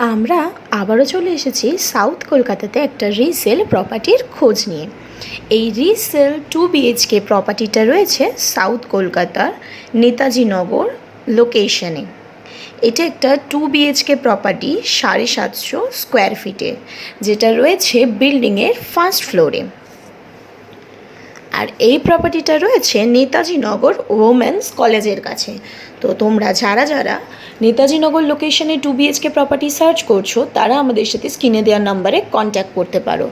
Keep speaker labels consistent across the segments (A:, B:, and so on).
A: আমরা আবারও চলে এসেছি সাউথ কলকাতাতে একটা রিসেল প্রপার্টির খোঁজ নিয়ে। এই রিসেল 2 BHK প্রপার্টিটা রয়েছে সাউথ কলকাতার নেতাজি নগর লোকেশনে। এটা একটা 2 BHK প্রপার্টি 750 স্কোয়ার ফিটের, যেটা রয়েছে বিল্ডিংয়ের ফার্স্ট ফ্লোরে। আর এই প্রপার্টিটা রয়েছে নেতাজি নগর ওমেন্স কলেজের কাছে। তো তোমরা যারা নেতাজি নগর লোকেশনে 2 BHK প্রপার্টি সার্চ করছো, তারা আমাদের সাথে স্ক্রিনে দেওয়ার নাম্বারে কন্ট্যাক্ট করতে পারো।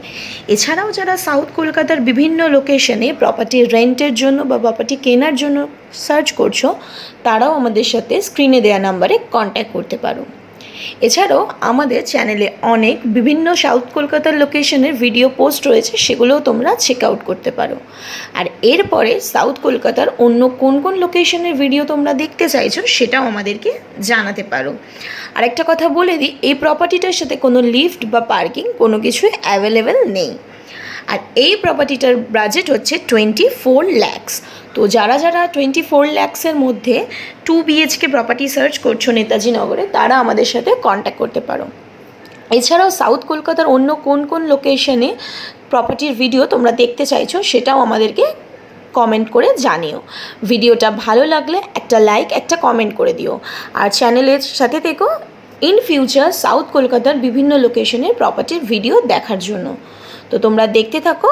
A: এছাড়াও যারা সাউথ কলকাতার বিভিন্ন লোকেশনে প্রপার্টি রেন্টের জন্য বা প্রপার্টি কেনার জন্য সার্চ করছো, তারাও আমাদের সাথে স্ক্রিনে দেওয়া নাম্বারে কন্ট্যাক্ট করতে পারো। এছাড়াও আমাদের চ্যানেলে অনেক বিভিন্ন সাউথ কলকাতার লোকেশনের ভিডিও পোস্ট রয়েছে, সেগুলোও তোমরা চেক আউট করতে পারো। আর এরপরে সাউথ কলকাতার অন্য কোন কোন লোকেশনের ভিডিও তোমরা দেখতে চাইছো, সেটাও আমাদেরকে জানাতে পারো। আর একটা কথা বলে দিই, এই প্রপার্টিটার সাথে কোনো লিফট বা পার্কিং কোনো কিছুই অ্যাভেলেবেল নেই। আর এই প্রপার্টিটার বাজেট হচ্ছে 24 lakhs। তো যারা 24 lakhsের মধ্যে 2 BHK প্রপার্টি সার্চ করছো নেতাজি নগরে, তারা আমাদের সাথে কন্ট্যাক্ট করতে পারো। এছাড়াও সাউথ কলকাতার অন্য কোন কোন লোকেশনে প্রপার্টির ভিডিও তোমরা দেখতে চাইছো, সেটাও আমাদেরকে কমেন্ট করে জানিও। ভিডিওটা ভালো লাগলে একটা লাইক, একটা কমেন্ট করে দিও। আর চ্যানেলের সাথে থেকো ইন ফিউচার সাউথ কলকাতার বিভিন্ন লোকেশনের প্রপার্টির ভিডিও দেখার জন্য। তো তোমরা দেখতে থাকো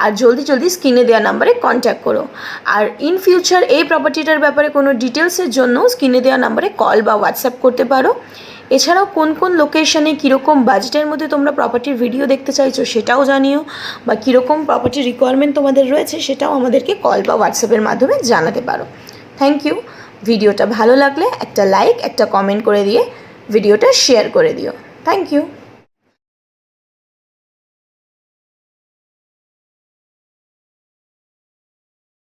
A: আর জলদি স্ক্রিনে দেওয়া নাম্বারে কন্ট্যাক্ট করো। আর ইন ফিউচার এই প্রপার্টিটার ব্যাপারে কোনো ডিটেলসের জন্য স্ক্রিনে দেওয়া নাম্বারে কল বা হোয়াটসঅ্যাপ করতে পারো। এছাড়াও কোন কোন লোকেশনে কীরকম বাজেটের মধ্যে তোমরা প্রপার্টির ভিডিও দেখতে চাইছো, সেটাও জানিও। বা কীরকম প্রপার্টির রিকোয়ারমেন্ট তোমাদের রয়েছে, সেটাও আমাদেরকে কল বা হোয়াটসঅ্যাপের মাধ্যমে জানাতে পারো। Thank you. ভিডিওটা ভালো লাগলে একটা লাইক, একটা কমেন্ট করে দিয়ে ভিডিওটা শেয়ার করে দিও। Thank you.